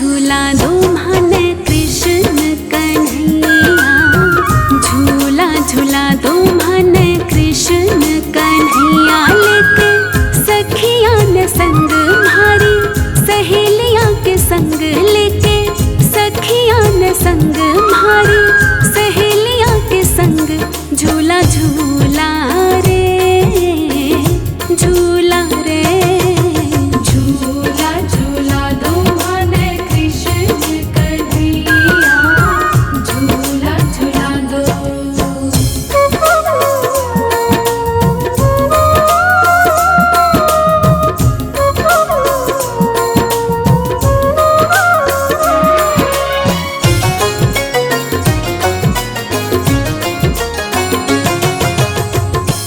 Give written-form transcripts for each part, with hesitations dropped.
झूला दो मन कृष्ण कन्हैया, झूला झूला दो मन कृष्ण कन्हैया। लेके सखिया न संग भारी सहेलिया के संग, लेके सखिया न संग भारी सहेलिया के संग, झूला झूला रे झूला रे। झूला झूला दो मन कृष्ण कन्हैया, झूला झूला दो।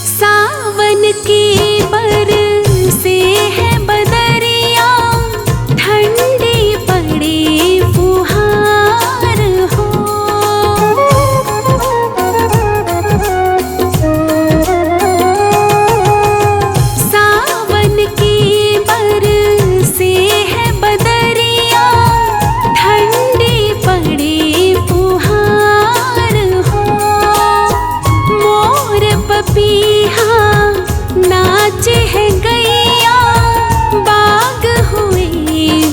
सावन की बरसे है बदरिया, ठंडी पड़ी फुहार हो। सावन की बरसे है बदरिया, ठंडी पड़ी फुहार हो। मोर पपीहा नाचे है गैया, बाग हुए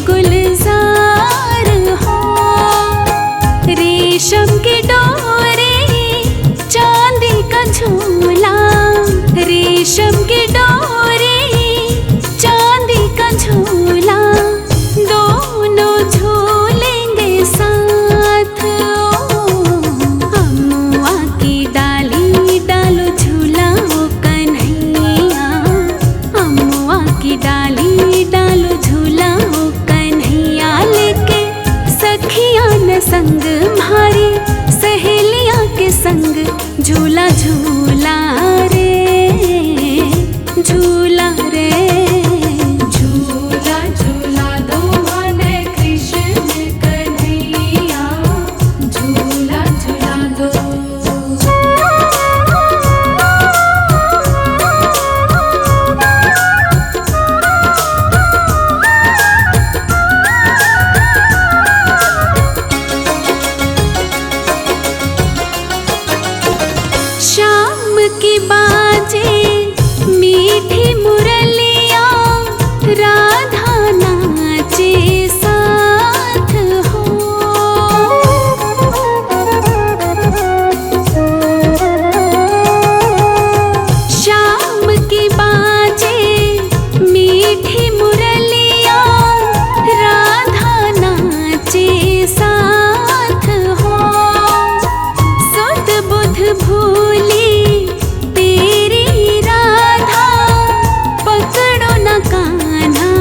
गुलजार हो। रेशम की डोरी चांदी का झूला, रेशम की डोरी चांदी का झूला, दोनों झूलेंगे साथ। अमुआ की डाली डालो झूला ओ कन्हैया, अमुआ की डाली डालो झूला ओ कन्हैया। लेके सखिया न संग भारी सहेलिया के संग, झूला झूला रे झूला रे। झूला झूला दो मन कृष्ण कन्हैया, झूला झूला दो। शाम की बाजे मीठी मुरलिया, राधा नाचे साथ हो। शाम की बाजे मीठी मुरलिया, राधा नाचे साथ हो। सुध बुध भूली तेरी राधा, पकड़ो न कान्हा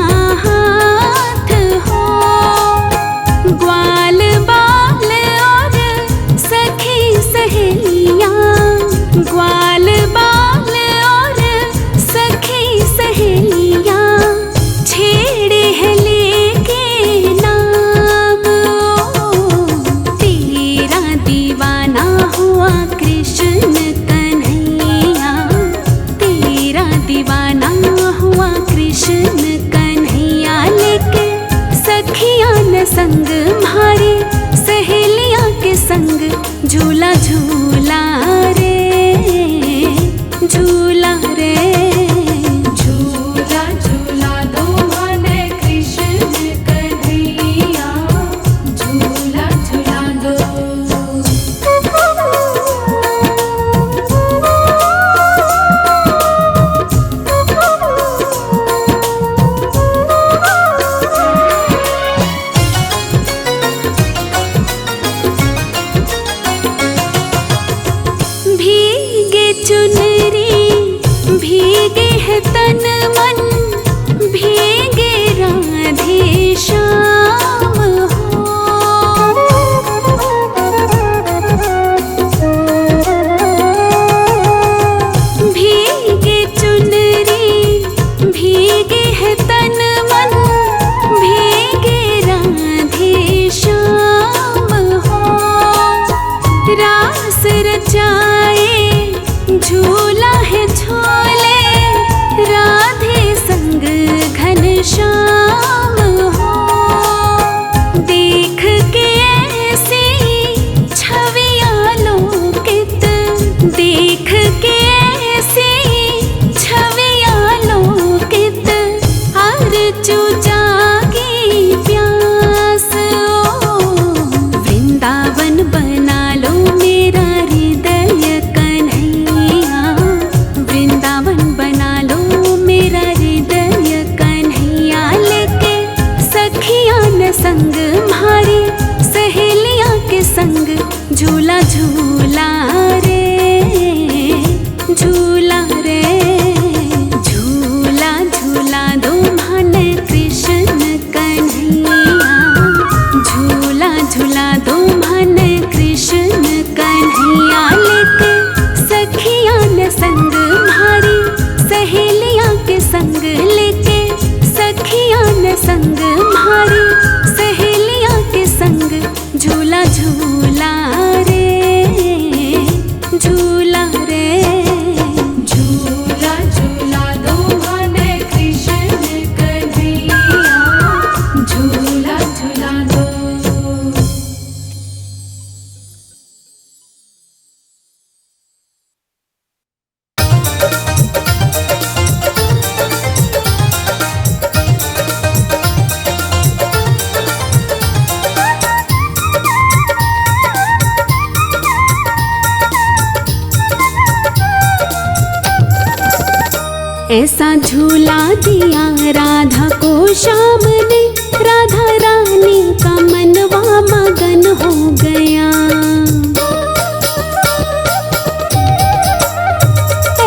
ऐसा झूला दिया राधा को श्याम ने, राधा रानी का मनवा मगन हो गया।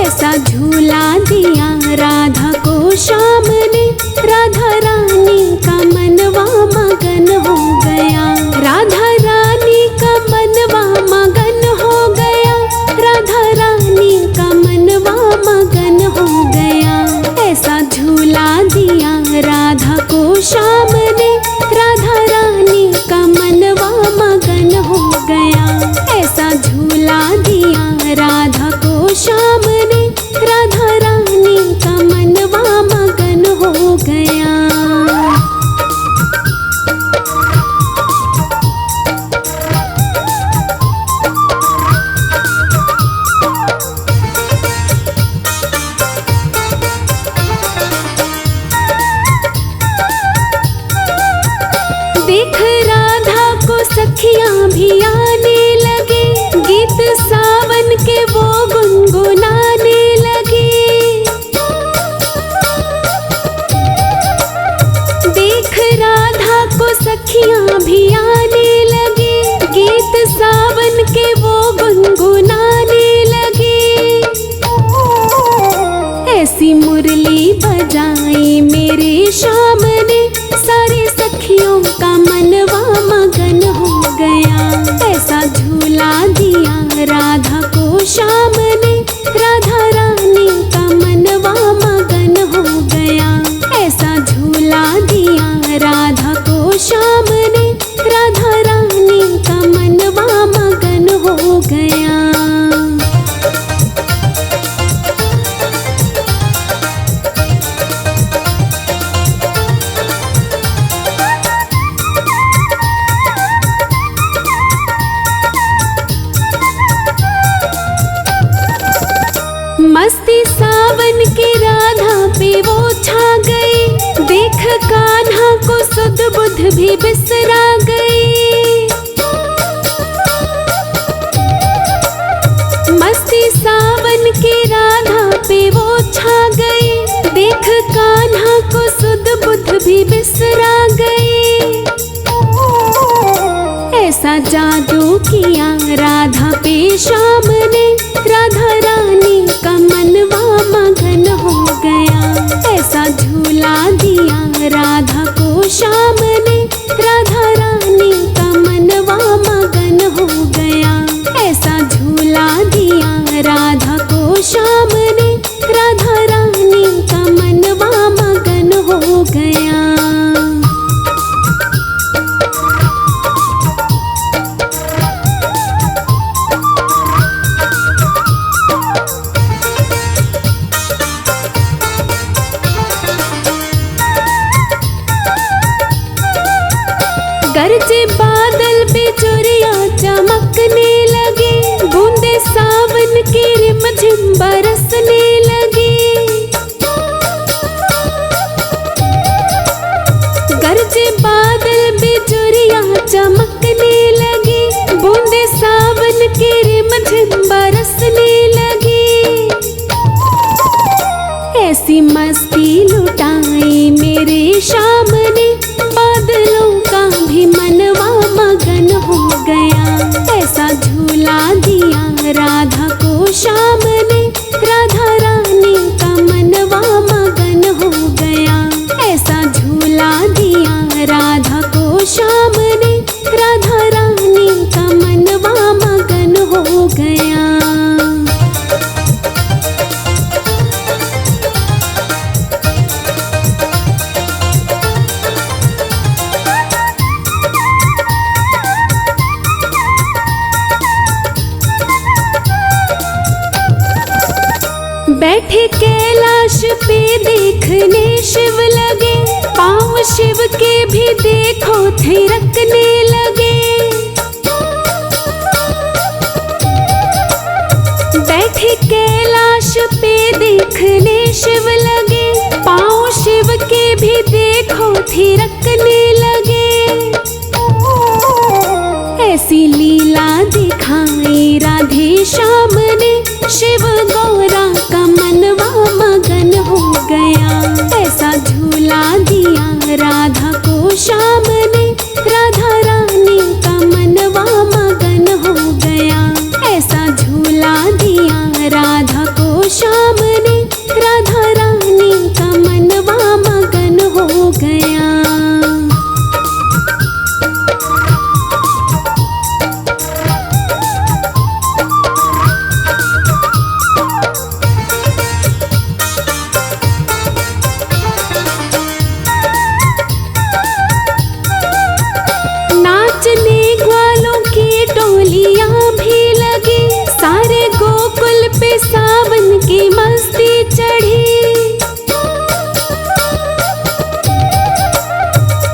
ऐसा झूला दिया राधा को श्याम ने, राधा रानी का मनवा मगन हो गया। राधा रानी का मनवा मगन हो गया, राधा रानी का मनवा मगन हो गया। ऐसा झूला दिया राधा को श्याम ने, राधा रानी का मनवा मगन हो गया। ऐसा झूला दिया राधा को श्याम ने, राधा रानी का मनवा मगन हो गया। देख राधा को सखियां भी आने लगे, गीत सावन के वो गुनगुनाने लगे। देख राधा को सखियां भी आने लगे, गीत सावन के वो गुनगुनाने लगे। ऐसी मुरली बजाई मेरे श्याम ने, सारे सखियों का मनवा मगन हो गया। ऐसा झूला दिया राधा को श्याम ने, राधा रानी का मनवा मगन हो गया। ऐसा झूला दिया राधा को श्याम ने, राधा रानी का मनवा मगन हो गया। मस्ती सावन के राधा पे वो छा गई, देख कान्हा को सुध बुध भी बिसरा गई। मस्ती सावन के राधा पे वो छा गई, देख कान्हा को सुध बुध भी बिसरा गई। ऐसा जादू किया राधा पे श्याम ने, राधा रानी का मनवा मगन हो गया। ऐसा झूला दिया राधा को श्याम ने, राधा रानी का मनवा मगन हो गया। ऐसा झूला दिया राधा को श्याम ने, राधा रानी का मनवा मगन हो गया। गरजे बादल बिजुरिया चमकने लगे, बूंदे सावन की रिमझिम बरसने लगी। गरजे बादल बिजुरिया चमकने लगे, बूंदे सावन की रिमझिम बरसने लगी। ऐसी मस्ती लुटाई मेरे श्याम ने, बादलों का भी मनवा मगन हो गया। ऐसा झूला दिया राधा को श्याम ने, राधा रानी का मनवा मगन हो गया। ऐसा झूला दिया राधा को श्याम ने, राधा रानी का मनवा मगन हो गया। बैठे कैलाश पे देखने शिव लगे, पाँव शिव के भी देखो थिरकने लगे। बैठे कैलाश पे देखने शिव लगे, पाँव शिव के भी देखो थिरकने लगे। ऐसी लीला दिखाई राधे श्याम ने, शिव गौरा का मनवा मगन हो ऐसा झूला दिया राधा को श्याम ने, राधा रानी का मनवा मगन हो गया। ऐसा झूला दिया राधा को श्याम ने, राधा रानी का मनवा मगन हो गया। नाचने ग्वालों की टोलियां भी लगी, सारे गोकुल पे सावन की मस्ती चढ़ी।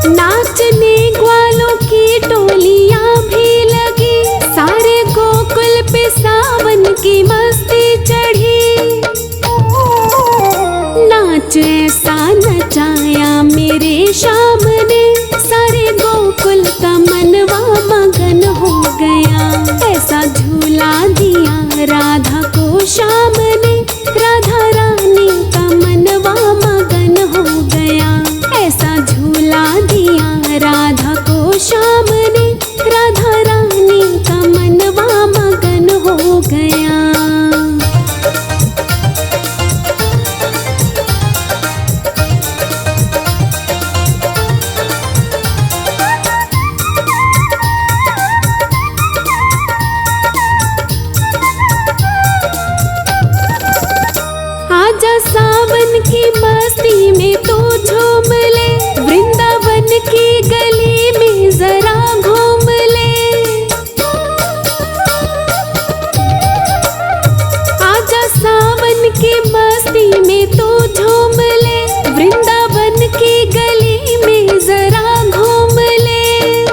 नाचने ग्वालों की टोलियां भी लगी, सारे गोकुल पे सावन की मस्ती चढ़ी। नाच ऐसा नचाया मेरे श्याम ने, सारे गोकुल का मनवा मगन हो गया। ऐसा झूला दिया राधा को श्याम ने, राधा रानी का मनवा मगन हो गया। ऐसा झूला दिया राधा को श्याम ने, राधा रानी का मनवा मगन हो गया। आजा सावन की मस्ती में तू झूम ले, वृंदावन की गली में जरा घूम ले। आजा सावन की मस्ती में तू झूम ले, वृंदावन की गली में जरा घूम ले।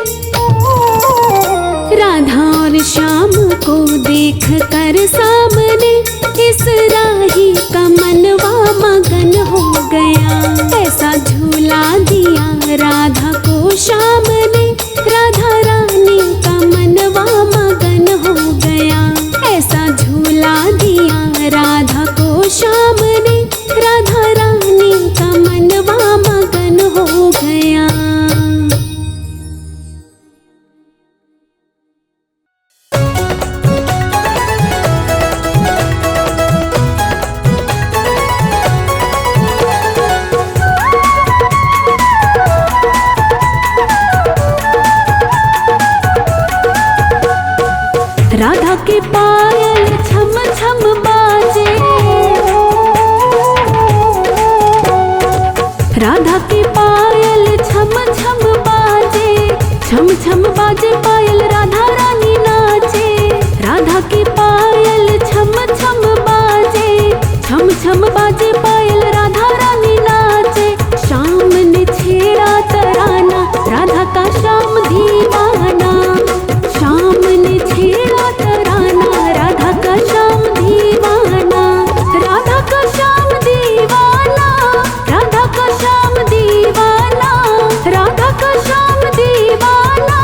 राधा और श्याम को देख कर सामने, इस राही का मनवा मगन हो गया। ऐसा झूला दिया राधा को श्याम ने, राधा रानी का मनवा मगन हो गया। ऐसा झूला दिया राधा को श्याम ने, राधा रानी का मनवा मगन हो गया। राधा के पायल छम छम बाजे, राधा के पायल छम छम बाजे, छम छम बाजे पायल राधा रानी नाचे। राधा के पायल छम छम बाजे, छम छम बाजे पायल राधा रानी नाचे। श्याम ने छेड़ा तराना, राधा का श्याम दीवाना। श्याम ने छेड़ा तराना, राधा का श्याम दीवाना। राधा का श्याम दीवाना, राधा का श्याम दीवाना। राधा का श्याम दीवाना,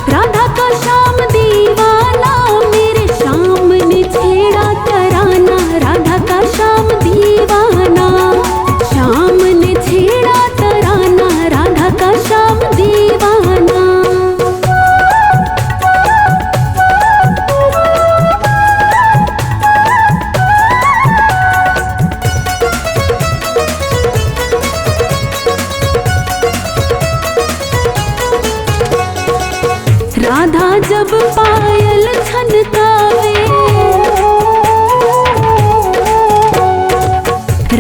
राधा का श्याम दीवाना। मेरे श्याम ने छेड़ा तराना, राधा का श्याम दीवाना। श्याम ने छेड़ा तराना, राधा का श्याम दीवाना। राधा जब पायल छनकावे,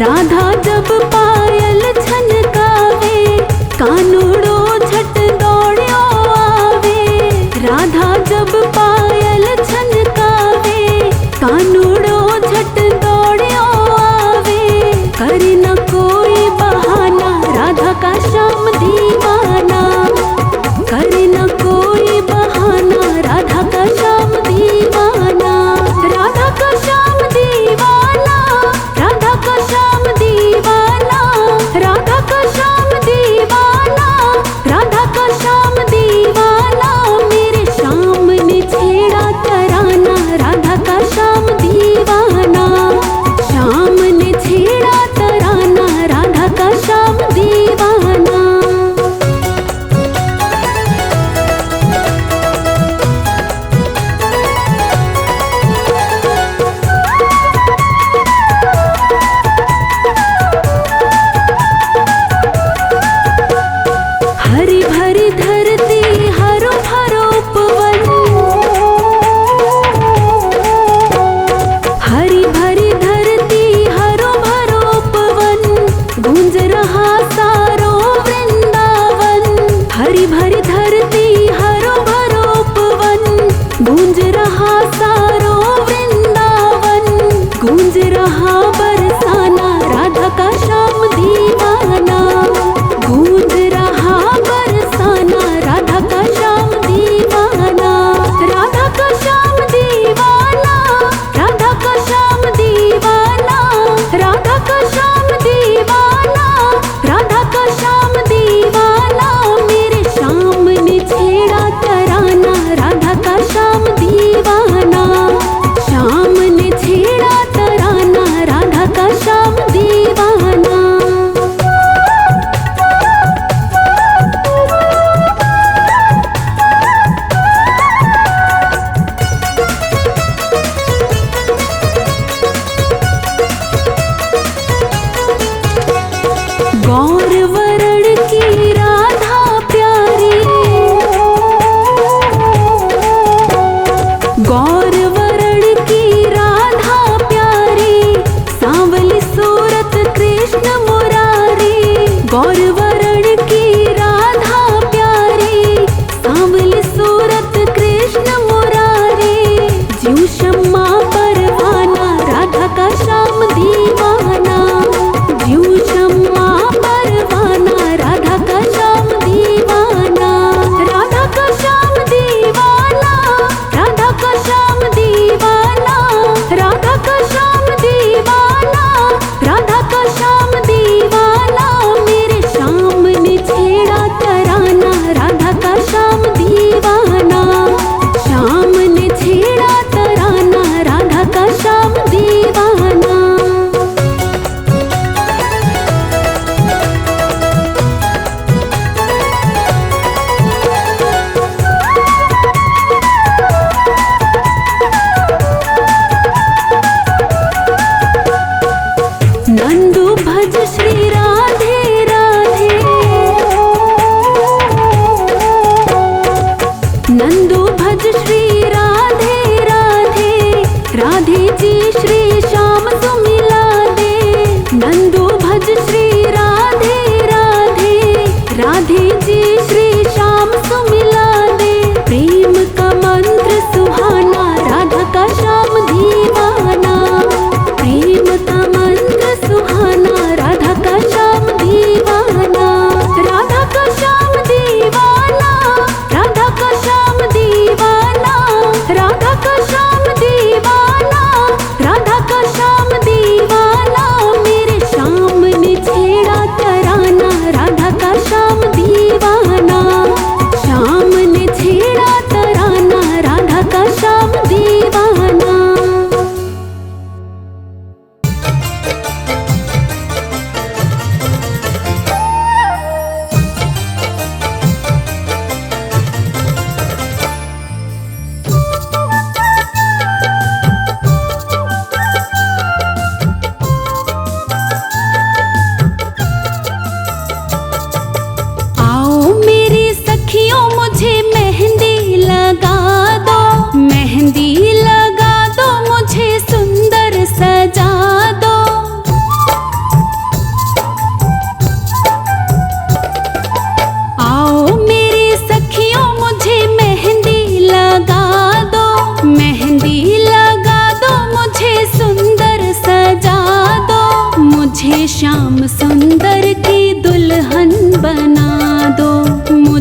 राधा जब पायल छनकावे, कानूड़ो झट दौड़ो आवे। राधा जब पायल छनकावे, कानूड़ो झट दौड़ो आवे। कर न कोई बहाना, राधा का श्याम दीवाना। कर न कोई बहाना, राधा का श्याम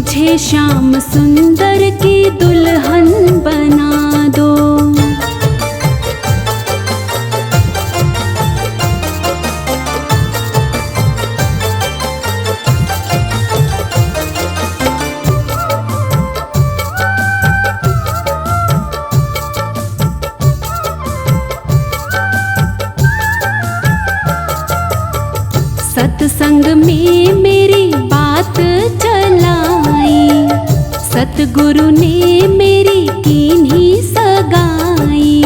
मुझे श्याम सुंदर की दुल्हन बना दो। सत्संग में मेरी बात चलाई, सतगुरु ने मेरी कीन्ही सगाई।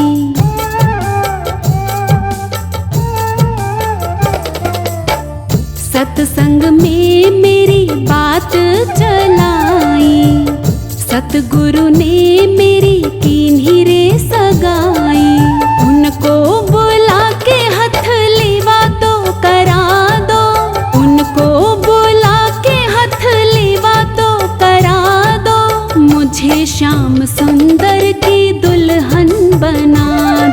सत्संग में मेरी बात चलाई, सतगुरु ने मेरी कीन्ही रे सगाई। उनको बुला के हथ लेवा तो करा दो, उनको बुला के हथ लेवा तो करा दो। मुझे श्याम सुंदर की दुल्हन बना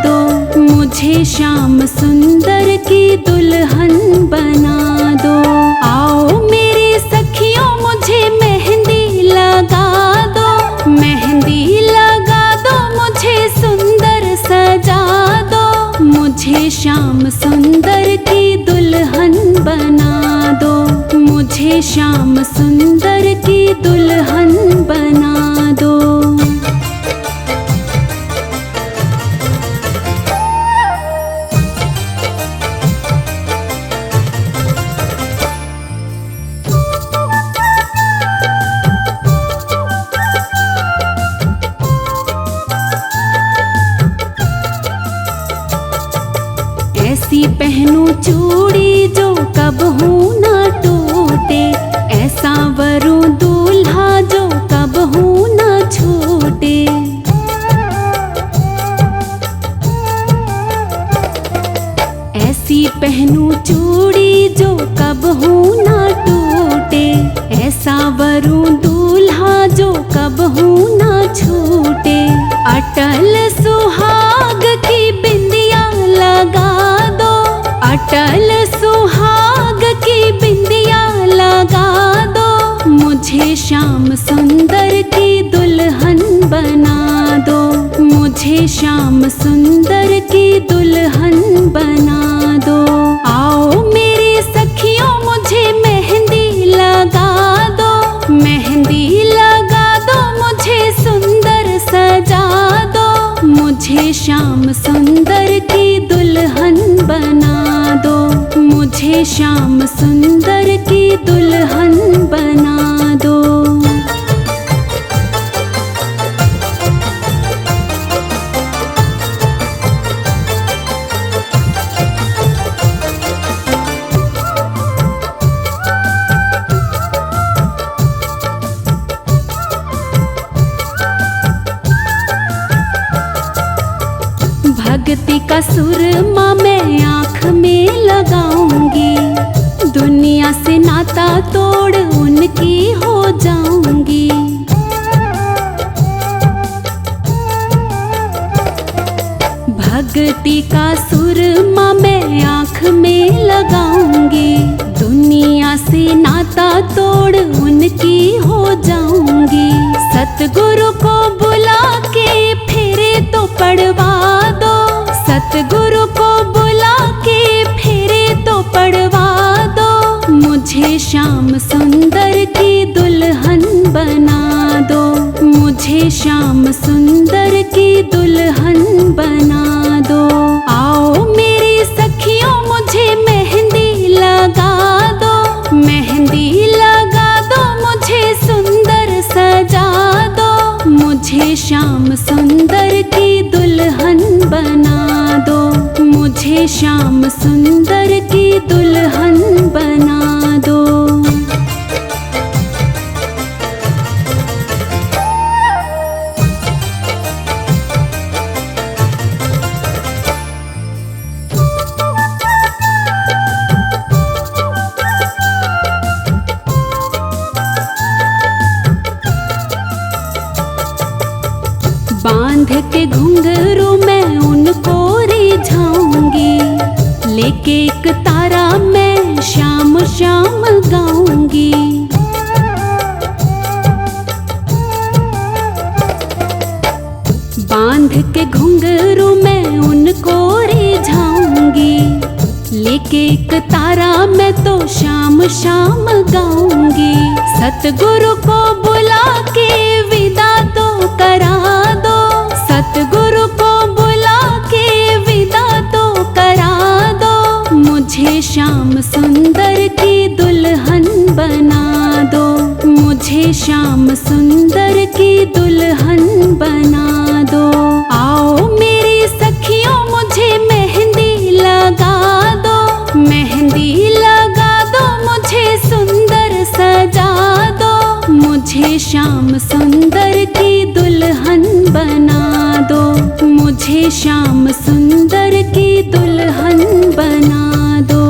दो, मुझे श्याम सुंदर की दुल्हन बना दो। आओ मेरी सखियों मुझे मेहंदी लगा दो, मेहंदी लगा दो, मुझे सुंदर सजा दो। मुझे श्याम सुंदर की दुल्हन बना दो, मुझे श्याम सुंदर की दुल्हन बना दो। ऐसी पहनूं चूड़ी जो कबहू ना टूटे, ऐसा वरू दूल्हा जो कबहू ना छूटे। ऐसी पहनूं चूड़ी जो कबहू ना टूटे, ऐसा वरू दूल्हा जो कबहू ना छूटे। अटल सुहाग की बिंदिया लगा दो, अटल सुहाग की बिंदिया लगा दो। मुझे श्याम सुंदर की दुल्हन बना दो, मुझे श्याम सुंदर की दुल्हन बना दो। आओ मेरी सखियों मुझे मेहंदी लगा दो, मेहंदी लगा दो, मुझे सुंदर सजा दो। मुझे श्याम सुंदर की दुल्हन बना दो, मुझे श्याम सुंदर की दुल्हन बना दो। भक्ति का सुरमा मैं आँख में लगाऊंगी, दुनिया से नाता तोड़ उनकी हो जाऊंगी। भक्ति का सुरमा मैं आँख में लगाऊंगी, दुनिया से नाता तोड़ उनकी हो जाऊंगी। सतगुरु को बुला के फेरे तो पड़वा दो, सतगुरु को बुला के फेरे तो पड़वा दो। मुझे श्याम सुंदर की दुल्हन बना दो, मुझे श्याम सुंदर की दुल्हन बना दो। आओ मेरी सखियों मुझे मेहंदी लगा दो, मेहंदी लगा दो, मुझे सुंदर सजा दो। मुझे श्याम सुंदर की दुल्हन बना दो, मुझे श्याम सुंदर की दुल्हन बना दो। बांध के घुंघरू मैं उनको रिझाऊंगी, लेके एक तारा मैं श्याम श्याम गाऊंगी। एक एक तारा मैं तो शाम शाम गाऊंगी। सतगुरु को बुला के विदा तो करा दो, सतगुरु को बुला के विदा तो करा दो। मुझे श्याम सुंदर की दुल्हन बना दो, मुझे श्याम सुंदर की दुल्हन बना दो। आओ मेरी सखियों मुझे मेहंदी लगा दो, मेहंदी लगा दो, मुझे सुंदर सजा दो। मुझे श्याम सुंदर की दुल्हन बना दो, मुझे श्याम सुंदर की दुल्हन बना दो।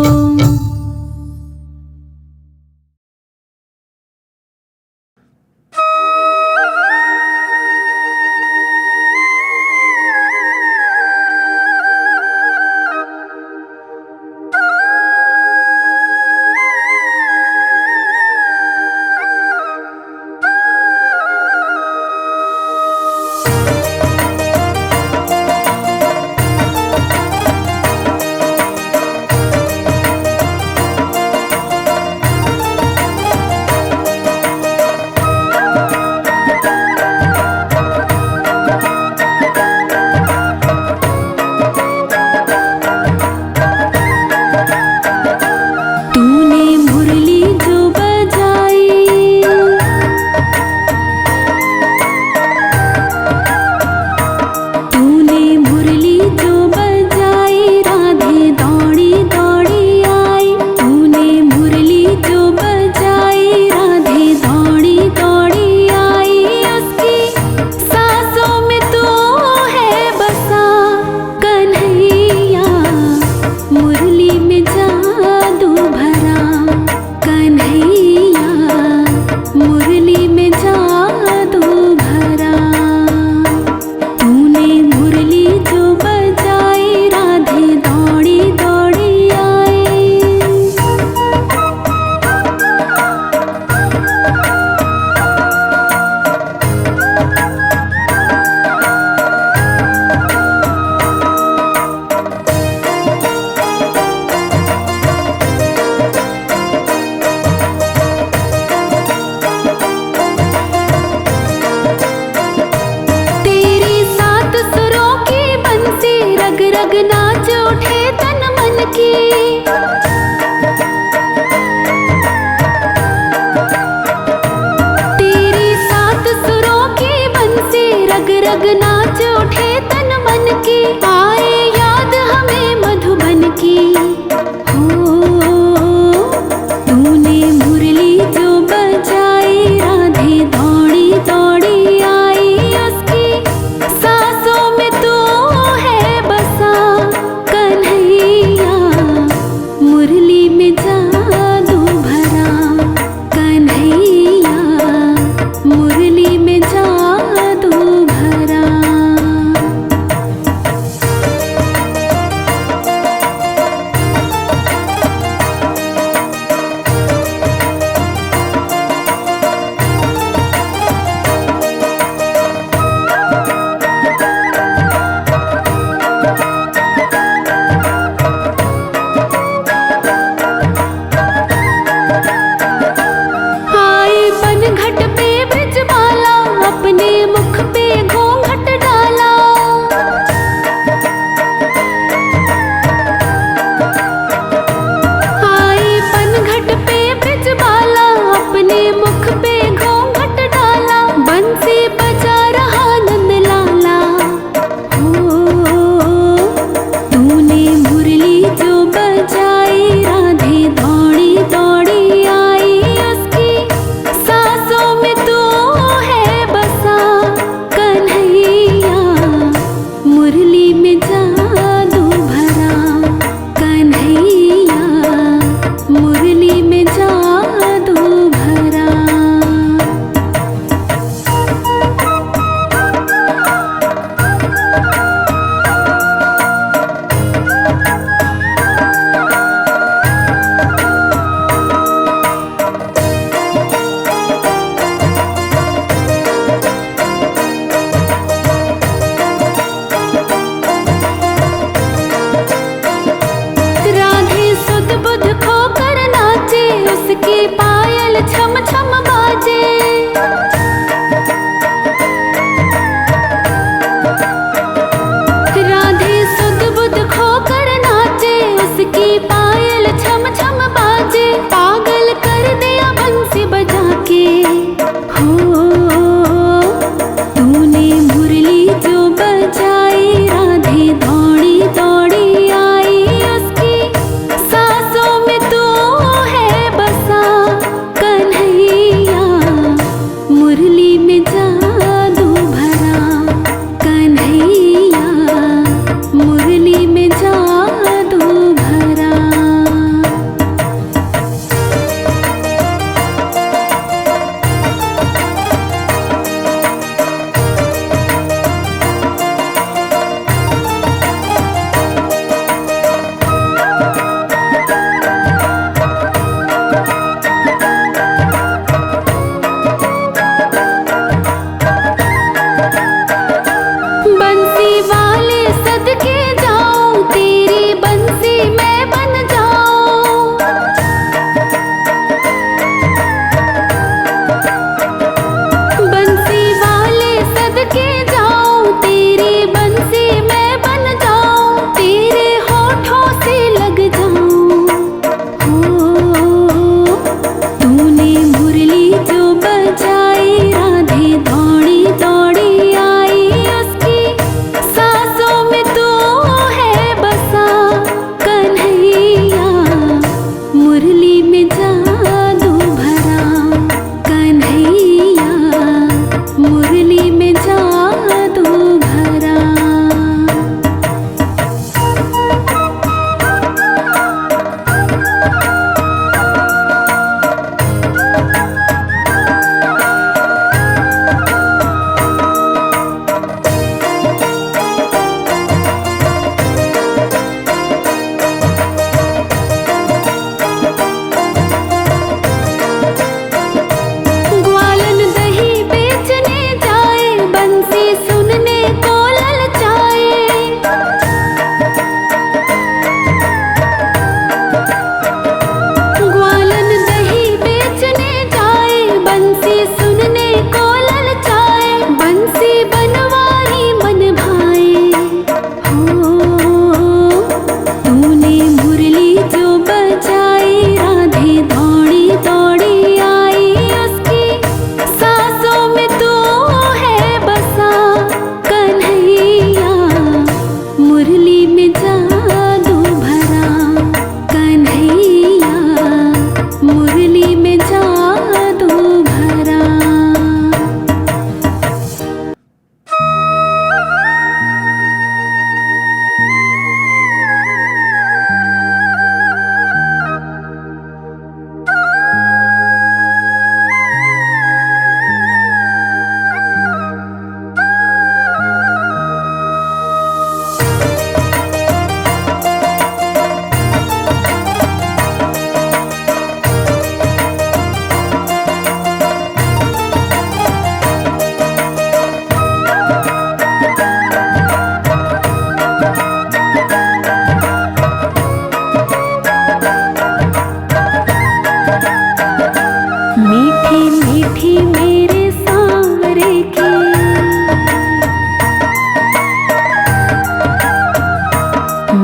मीठी मीठी मेरे सांवरे की,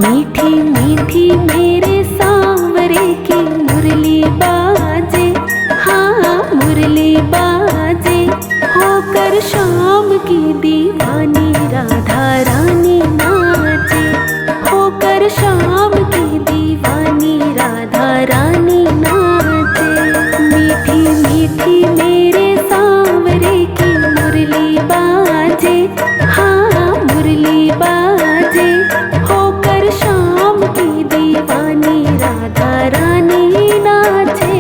मीठी मीठी मेरे सांवरे की मुरली बाजे, हाँ मुरली बाजे। होकर शाम की दीवानी राधा रानी नाचे, होकर शाम की दीवानी राधा रानी नाचे। मीठी मीठी मेरे सांवरे की मुरली बाजे, हाँ मुरली बाजे। होकर शाम की दीवानी राधा रानी नाचे।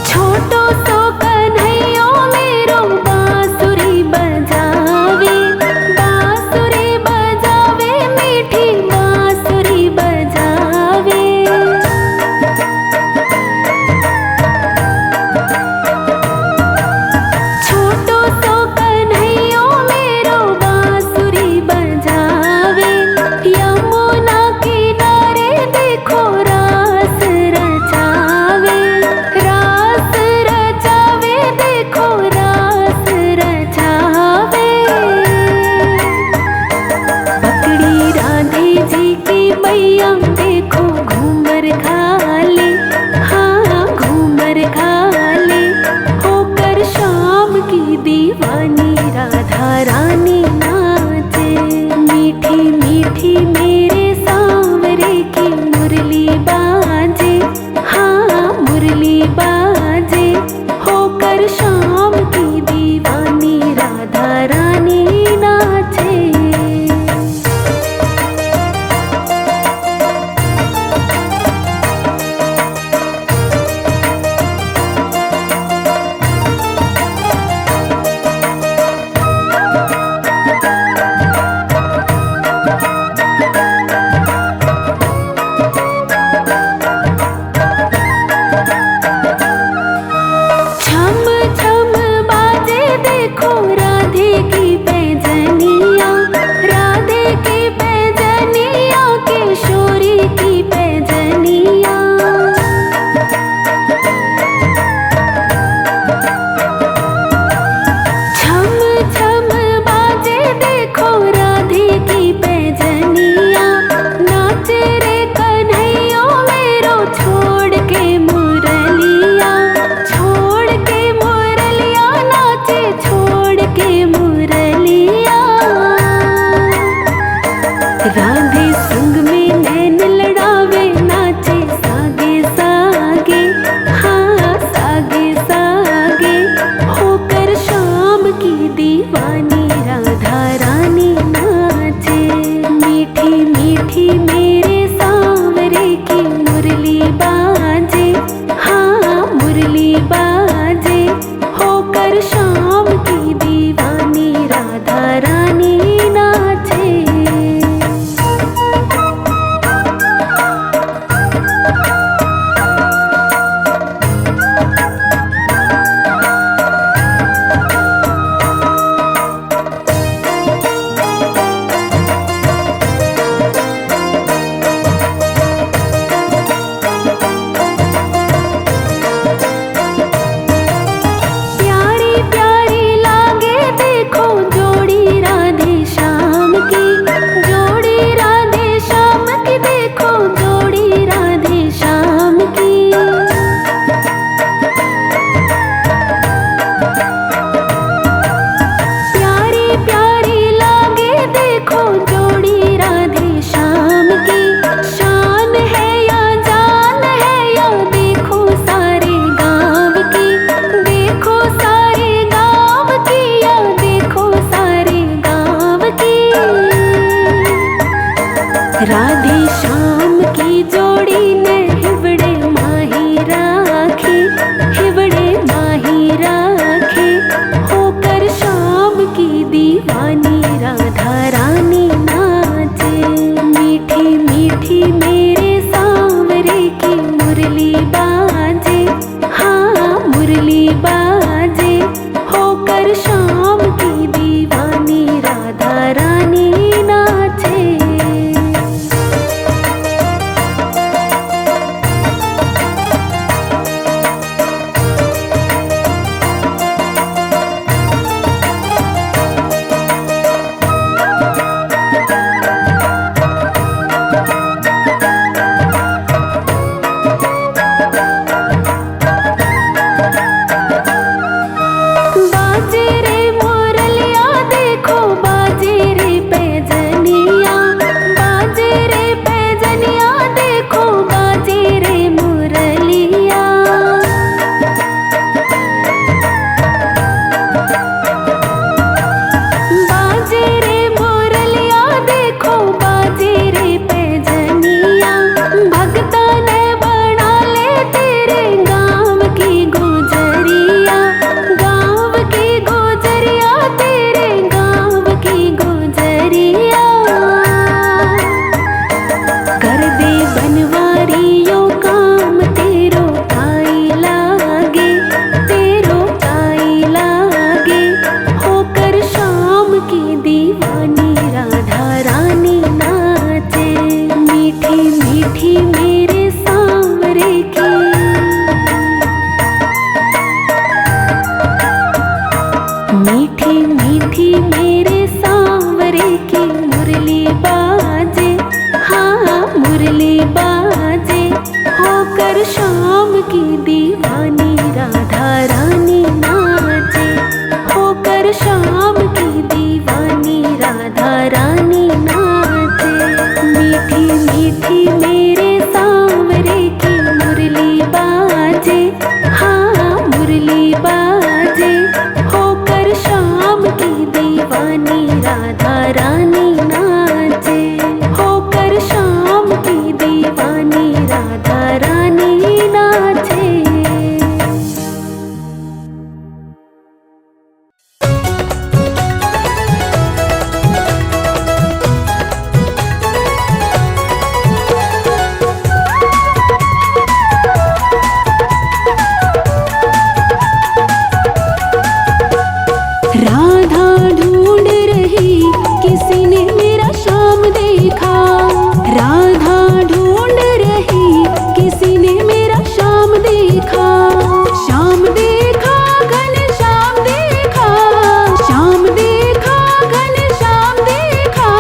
छोटो सो कन्हैयो मेरो बांसुरी बजावे, बांसुरी बजावे मीठी बांसुरी बजावे। छोटो सो कन्हैयो मेरो बांसुरी बजावे, यमुना किनारे देखो रास रचावे, रास रचावे देखो रास रचावे। पकड़ी राधे जी की मैया देखो घूमर घाले, हाँ घूमर घाले। होकर शाम की दीवानी राधा रानी नाचे। मीठी मीठी मेरे सांवरे की मुरली बाजे, हाँ मुरली बाजे। होकर शाम की दीवानी राधा रानी नाचे। छम छम बाजे देखो राधे की पैजनिया, राधे की पैजनिया किशोरी की पैजनिया। छम छम बाजे देखो राधे की पैजनिया, नाचे रे कन्हैया मेरो छोड़ के मुरलिया, छोड़ के मुरलिया नाचे छोड़ के मुरलिया। राधे संग में नैन लड़ावे नाचे सागे सागे, हाँ सागे सागे। होकर शाम की दीवानी राधा रानी नाचे। मीठी मीठी मेरे सांवरे की मुरली बाजे, हाँ मुरली बाजे। होकर शाम की दीवानी राधा रानी नाचे। प्यारी प्यारी लागे देखो जोड़ी राधे श्याम की, जोड़ी राधे श्याम की देखो जोड़ी राधे श्याम की। प्यारी प्यारी लागे देखो जोड़ी राधे श्याम की। शान है या जान है या देखो सारे गाँव की, देखो सारे गाँव की या देखो सारे गाँव की। राधे श्याम की जोड़ी ने हिवड़े माही राखी, हिवड़े माही राखी। होकर शाम की दीवानी राधा रानी ना मुरली बाजे, होकर शाम की दीवानी राधा रानी नाचे, होकर शाम की दीवानी राधा रानी नाचे। मीठी मीठी मेरे सांवरे की मुरली बाजे, हाँ मुरली बाजे, होकर शाम की दीवानी राधा रानी नाचे, होकर शाम की दीवानी राधा रानी नाचे। राधा ढूंढ रही किसी ने मेरा श्याम देखा, राधा ढूंढ रही किसी ने मेरा श्याम देखा, श्याम देखा घन श्याम देखा, श्याम देखा घन श्याम देखा,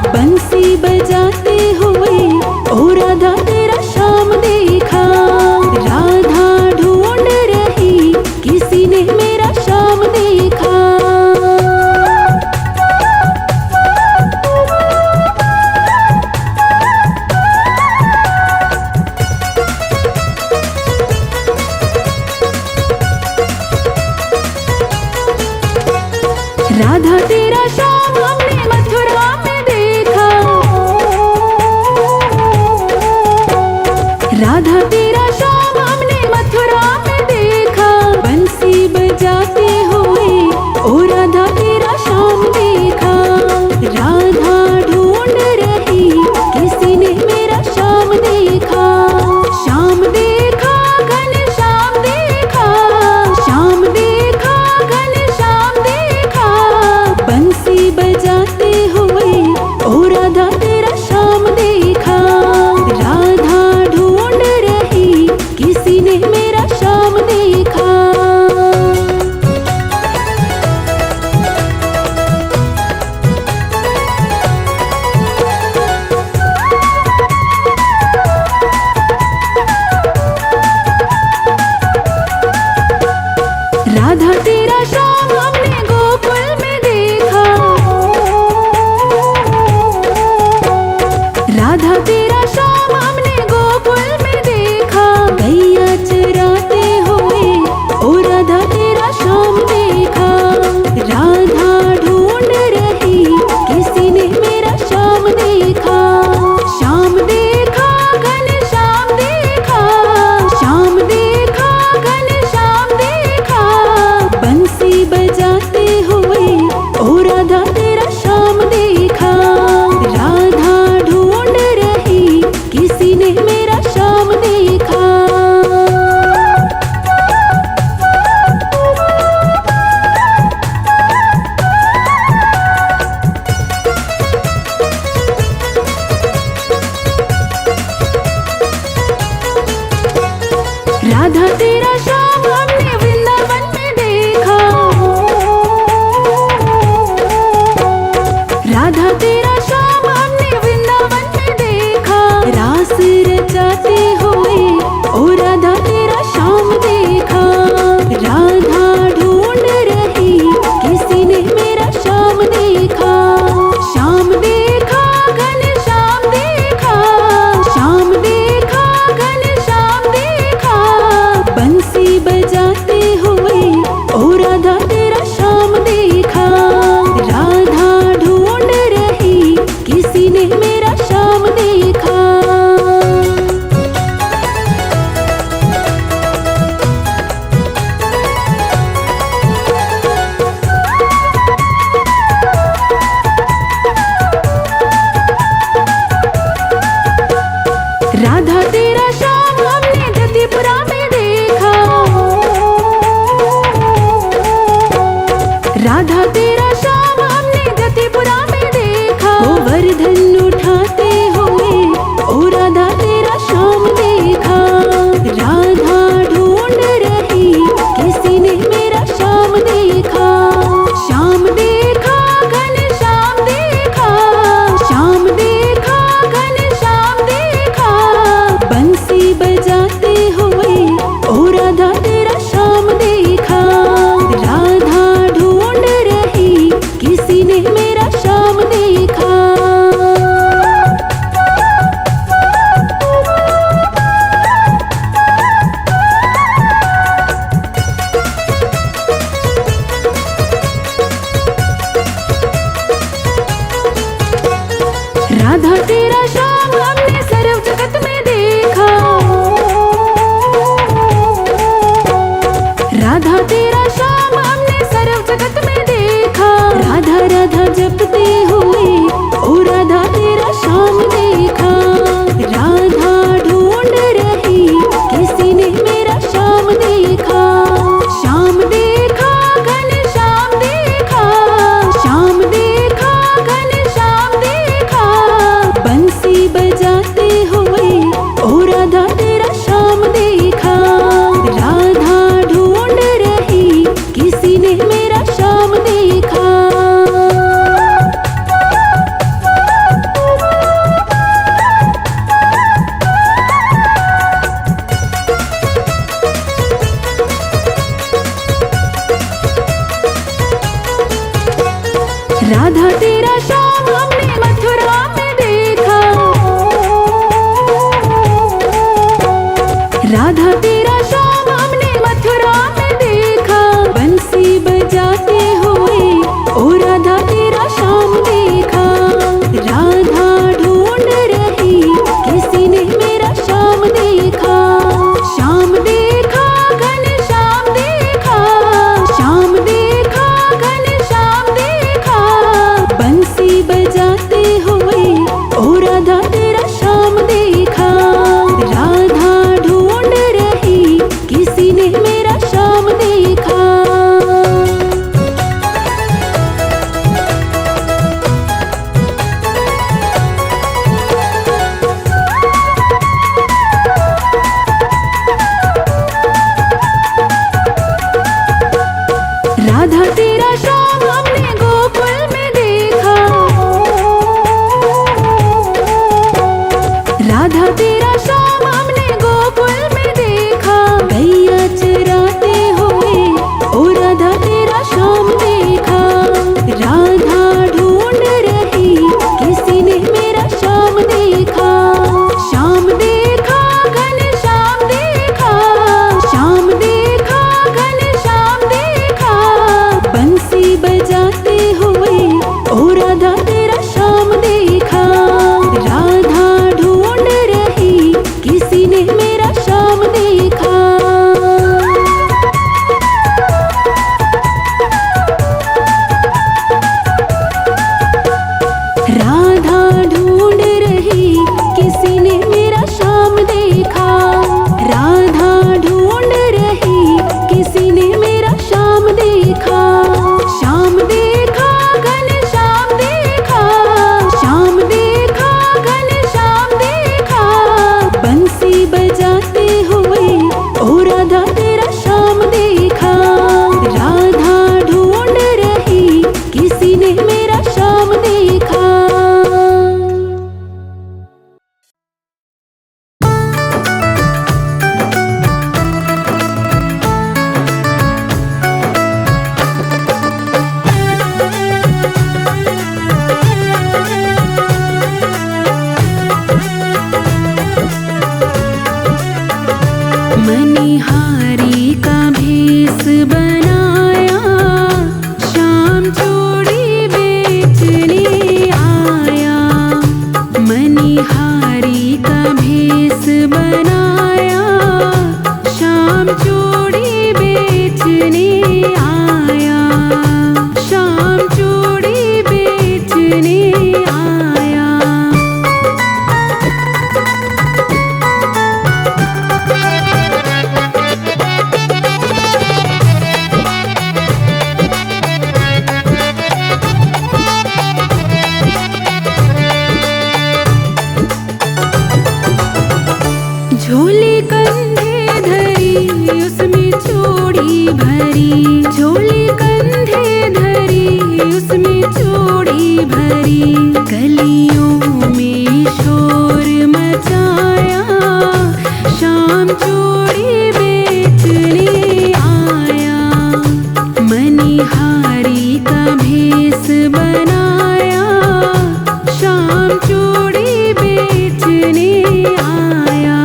बंसी बजाते हुए ओ राधा तेरा श्याम देखा। राधा ढूंढ रही किसी ने मेरा श्याम देखा। राधा तेरा श्याम हमने मथुरा में देखा, राधा तेरा श्याम हमने मथुरा में देखा, बंसी बजाते हुए ओ राधा तेरा श्याम देखा। राधा ढूंढ रही किसी ने मेरा श्याम देखा, श्याम देखा घन श्याम देखा, श्याम देखा घन श्याम देखा, बंसी बजाते हुए ओ राधा तेरा श्याम देखा। राधा ढूंढ रही किसी ने मेरा श्याम देखा। राधा तेरा श्याम हमने गोकुल में देखा, राधा तेरा श्याम हमने गोकुल में देखा, गैया चराते हुए ओ राधा तेरा श्याम देखा। राधा ढूंढ रही किसी ने मेरा श्याम देखा, श्याम देखा घन श्याम देखा, श्याम देखा घन श्याम देखा, बंसी बजाते हुए ओ राधा तेरा श्याम देखा। राधा ढूंढ रही राधा तेरा श्याम हमने सर्व जगत में देखा। राधा तेरा श्याम हमने सर्व जगत में देखा। राधा राधा जपते हुए ओ राधा तेरा श्याम देखा। राधा ढूंढ रही किसी ने मेरा श्याम देखा। श्याम देखा घन श्याम देखा। श्याम देखा घन श्याम देखा। बंसी बजाते हुए ओ राधा तेरा श्याम देखा। राधा ढूंढ रही किसी ने मेरा श्याम देखा। राधा तेरा श्याम हमने मथुरा में देखा। राधा तेरा श्याम हमने मथुरा में देखा। बंसी बजाते हुए ओ राधा तेरा श्याम देखा। राधा ढूंढ रही किसी ने मेरा श्याम देखा। श्याम देखा घन श्याम देखा। श्याम देखा घन श्याम देखा। बंसी बजाते हुए ओ राधा तेरा श्याम देखा। राधा ढूंढ रही किसी ने मेरा श्याम देखा। राधा तेरा श्याम हमने गोकुल में देखा। राधा तेरा श्याम हमने गोकुल में देखा। गैया चराते हुए ओ राधा तेरा श्याम देखा। राधा ढूंढ रही किसी ने मेरा श्याम देखा। श्याम देखा घन श्याम देखा। श्याम देखा घन श्याम देखा। बंसी बजाते हुए ओ राधा तेरा श्याम देखा। राधा ढूंढ रही किसी ने मेरा श्याम देखा। राधा ढूंढ रही किसी ने मेरा श्याम देखा। राधा ढूंढ रही किसी ने मेरा श्याम देखा। श्याम देखा घन श्याम देखा। श्याम देखा घन श्याम देखा। बंसी बजाते हुए ओ राधा तेरा श्याम देखा। राधा ढूंढ रही किसी ने मेरा श्याम देखा। मणिहारी का भेष बनाया। श्याम चूड़ी बेचने आया। मणिहारी का भेष बनाया। श्याम चूड़ी बेचने आया। श्याम चूड़ी बेचने आया। झोली कंधे धरी उसमें चूड़ी भरी। झोली कंधे धरी उसमें चूड़ी भरी। गलियों में शोर मचाया। श्याम चूड़ी बेचने आया। मणिहारी का भेष बनाया। श्याम चूड़ी बेचने आया।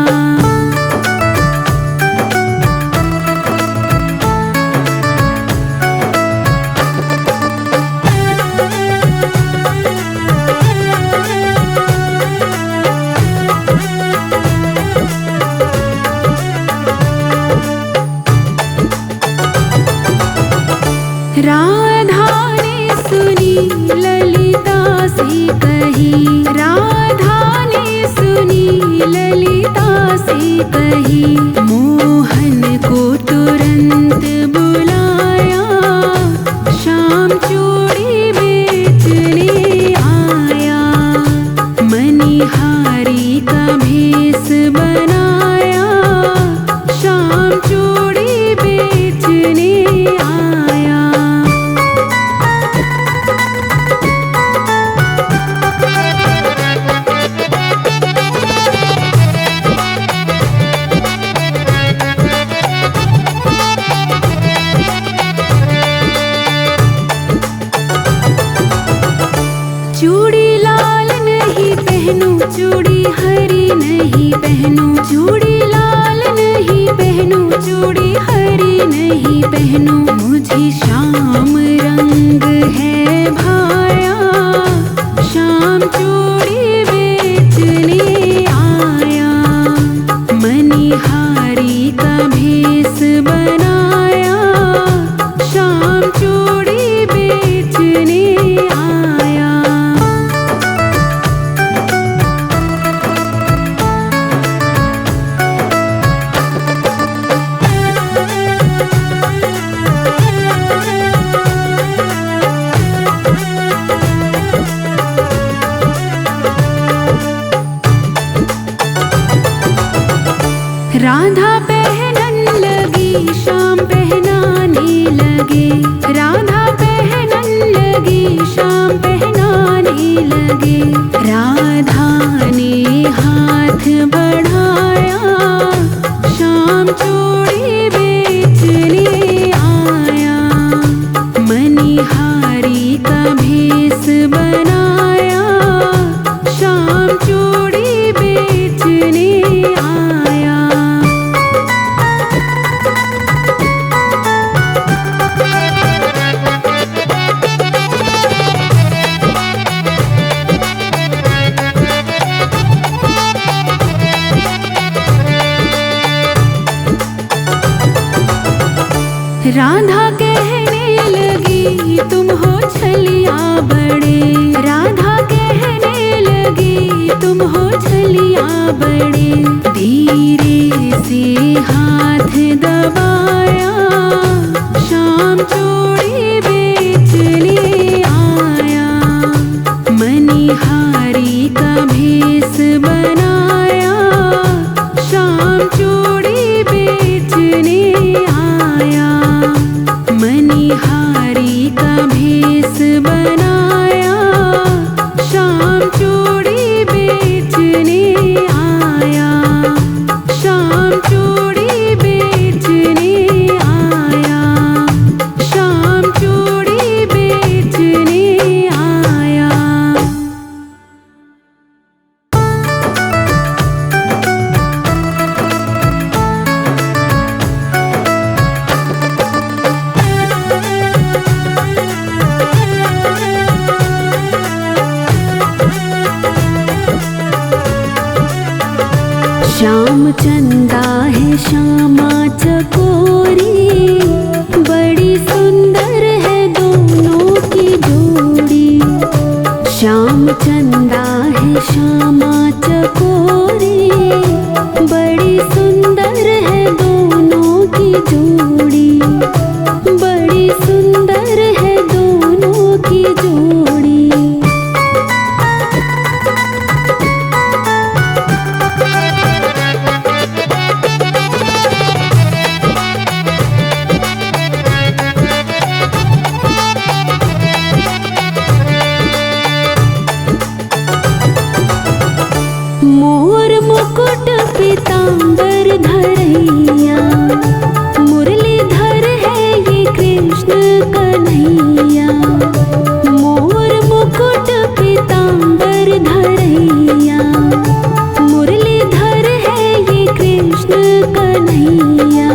कही, मोहन को तुरंत बुलाया, श्याम चूड़ी बेचने आया। मनिहारी का भेष बनाया, श्याम चूड़ी बेचने आया। चूड़ी लाल नहीं पहनूं, चूड़ी हरी नहीं पहनूं, चूड़ी लाल नहीं पहनूं, चूड़ी हरी नहीं पहनूं। मुझे श्याम रंग है भाया, श्याम चूड़ी बेचने आया। मनिहारी का भेष बनाया, श्याम चूड़ी बेचने आया। राधा पहनन लगी, श्याम पहनाने लगे। राधा पहनन लगी, श्याम पहनाने लगे। राधा ने हाथ बढ़ाया, श्याम चूड़ी बेचने आया। मनिहारी का भेष बनाया, श्याम चूड़ी बेचने आया। राधा कहने लगी, तुम हो छलिया बड़े। राधा कहने लगी, तुम हो छलिया बड़े। धीरे से हाथ दबाया, श्याम चूड़ी बेचने आया। मनिहारी का भेष बनाया, श्याम चूड़ी बेचने आया। मनिहारी का भेष बनाया, श्याम चूड़ी बेचने आया। श्याम चूड़ी बेचने आया, श्याम चूड़ी बेचने आया। श्याम चंदा है श्यामा चकोरी, बड़ी सुंदर है दोनों की जोड़ी। श्याम चंदा है श्यामा चकोरी, बड़ी सुंदर है दोनों की जोड़ी। बड़ी सुंदर है दोनों की जोड़ी। मोर मुकुट पीतांबर धरैया, मुरलीधर है ये कृष्ण कन्हैया। मोर मुकुट पीतांबर धरैया, मुरलीधर है ये कृष्ण कन्हैया।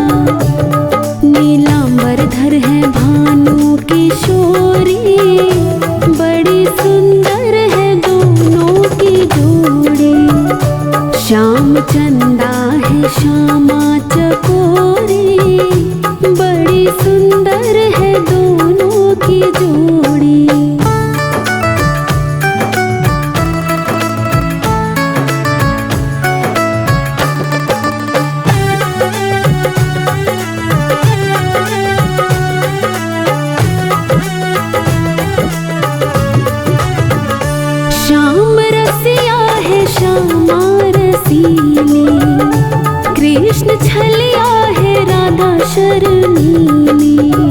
नीलांबर धर है भानु किशोरी, बड़ी सुंदर है दोनों की जोड़ी। श्याम चंदा है श्यामा चकोरी, बड़ी सुंदर है दोनों की जोड़ी। नीली।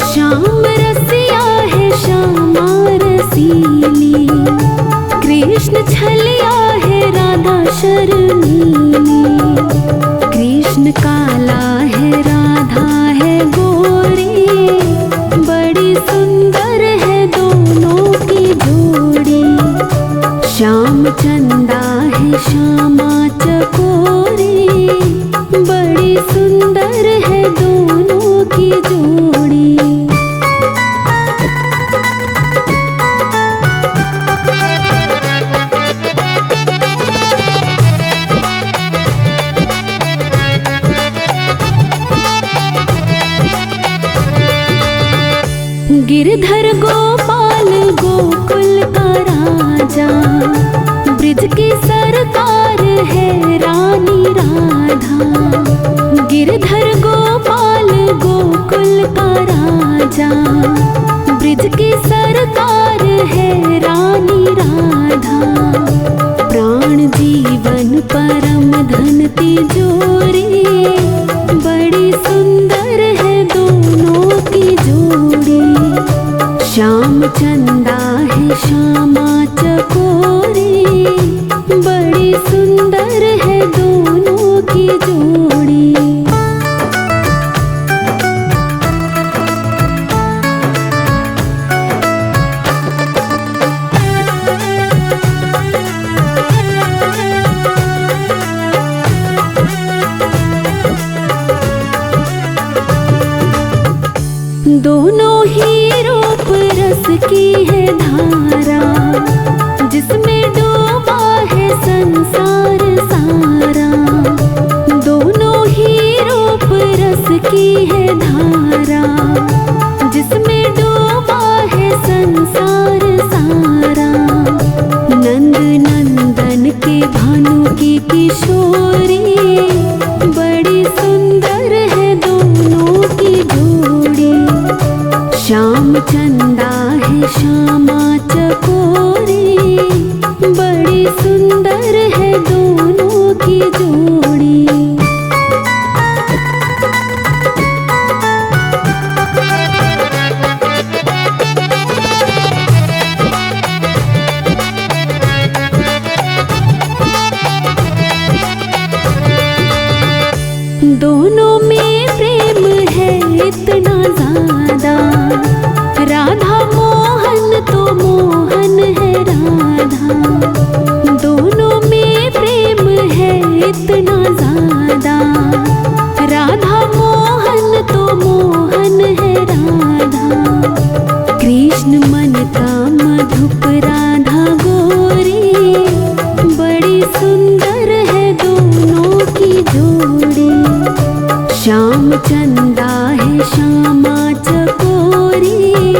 श्याम रसिया है श्यामा रसीली, कृष्ण छलिया है राधा शर्मीली। कृष्ण काला है राधा है गोरी, बड़ी सुंदर है दोनों की जोड़ी। श्याम चंदा है श्यामा चकोरी, बड़ी सुंदर है दोनों की जोड़ी। गिरधर गोपाल गोकुल का राजा, ब्रिज की सरकार है रानी राधा। गिरधर गोपाल गोकुल का राजा, ब्रिज की सरकार है रानी राधा। प्राण जीवन परम धन तिजोरी, बड़ी सुंदर है दोनों की जोड़ी। श्याम चंदा है श्यामा चकोरी, बड़ी सुंदर है दोनों की जोड़ी। दोनों ही रूप रस की है धारा, जिसमें डूबा है संसार सारा। दोनों ही रूप रस की है धारा, जिसमें डूबा है संसार सारा। नंद नंदन के भानु की किशोरी, बड़ी सुंदर है दोनों की जोड़ी। श्याम चंदा है श्यामा चकोरी, बड़ी सुंदर है दोनों की जोड़ी। दोनों में प्रेम है इतना ज्यादा, राधा मोहन तो मोहन है राधा। दोनों में प्रेम है इतना ज्यादा, राधा मोहन तो मोहन है राधा। कृष्ण मन का मधुप राधा गोरी, बड़ी सुंदर है दोनों की जोड़ी। श्याम चंदा है श्यामा चकोरी,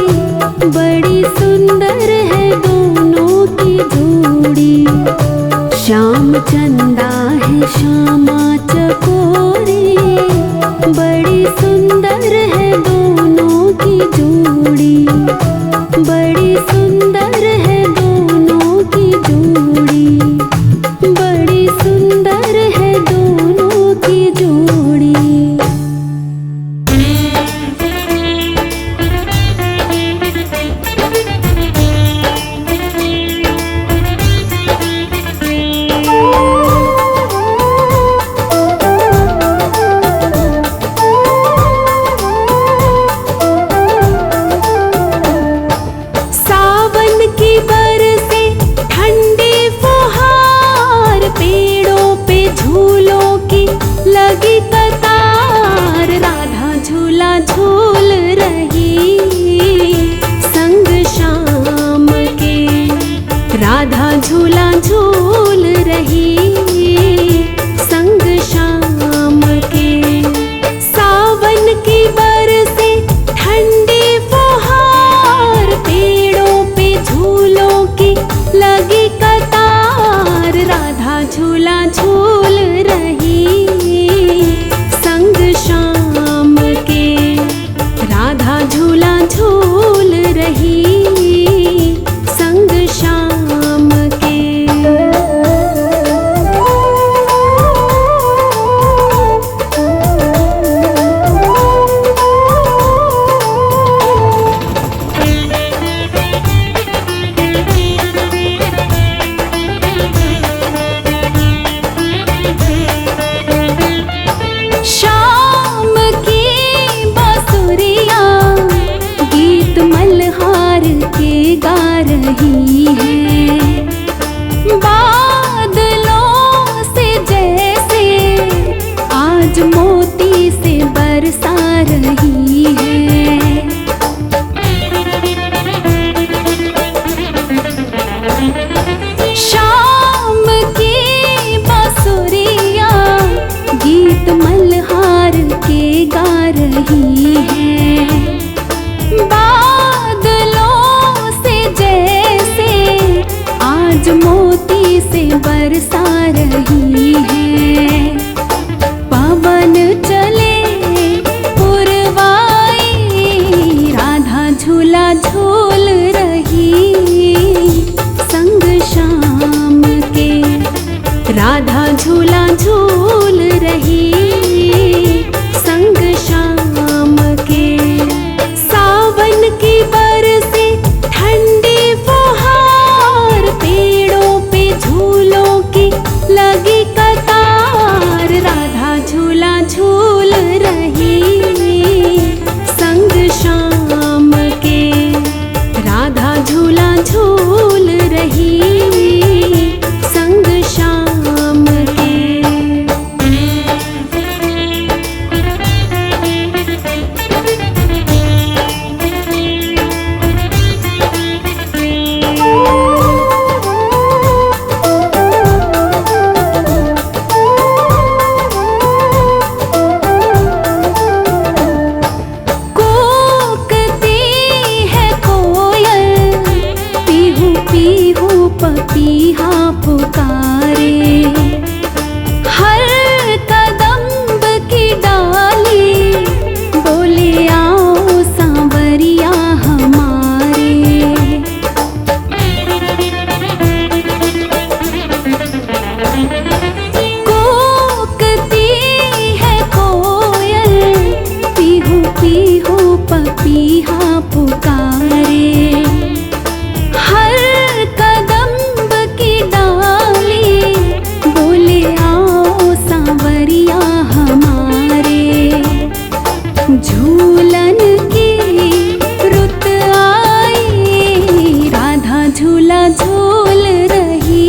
बड़ी सुंदर है दोनों की जोड़ी। श्याम चंदा है श्यामा चकोरी, बड़ी सुंदर है दोनों की जोड़ी। बड़ी सुंदर है दोनों की जोड़ी, बड़ी सुंदर है दोनों की जोड़ी। बरसा रही है। पवन चले पुरवाई, राधा झूला झूल रही संग श्याम के। राधा झूला झूल रही संग श्याम के। सावन की बरसे ठंडी फुहार, पेड़ों पे झूलों की लगी कतार। राधा झूला झूल रही संग श्याम के। राधा झूला झूल रही संग श्याम के। पपीहा पुकारे, हर कदम्ब की डाली बोले आओ सांवरिया हमारे। कूकती है कोयल, पीहू पीहू पपीहा पुकारे। हर कदम्ब की डाली बोले आओ सांवरिया हमारे। झूलन की रुत आई, राधा झूला झूल रही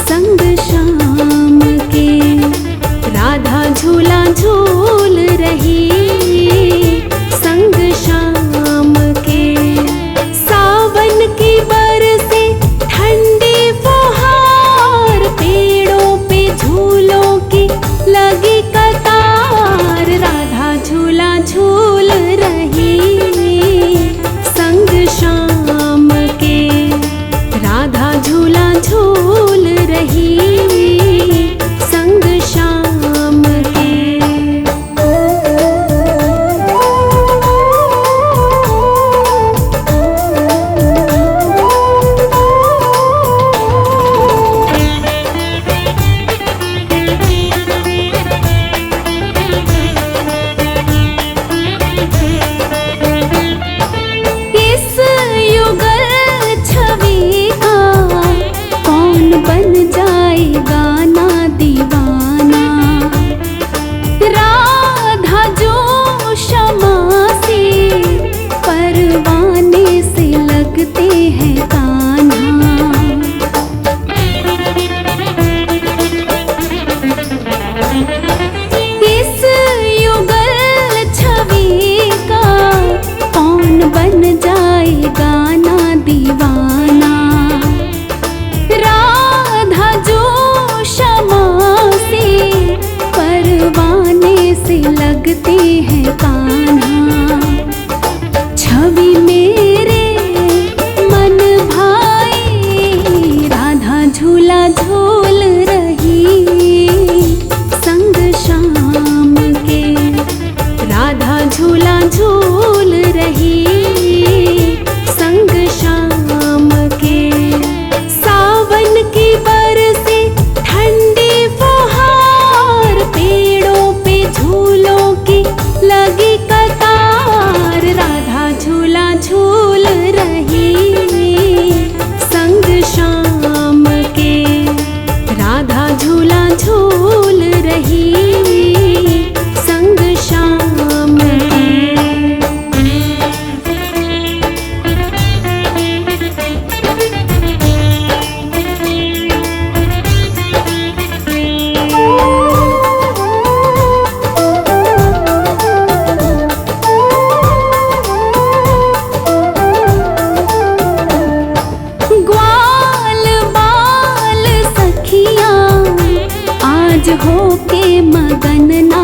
संग श्याम के। राधा झूला झूल रही संग श्याम के। सावन की बरसे ठंडी फुहार, पेड़ों पे झूलों की लगी कतार। राधा झूला झूल रही संग श्याम के। राधा झूला झूल रही संग श्याम के। बन जाएगा ना दीवाना, राधा जो क्षमा से परवाने से लगते हैं कान्हा। इस युगल छवि का कौन बन जाएगा ना दीवाना। राधा जो क्षमा से परवाने से लगते हैं कान्हा। छवि मेरे मन भाई, राधा झूला झूल रही संग श्याम के। राधा झूला झूल रही संग श्याम के। सावन की बरसे ठंडी फुहार, पेड़ों पे झूलों की लगी कतार। राधा झूला झूल रही संग श्याम के। राधा झूला झूल रही संग श्याम के। होके मगन ना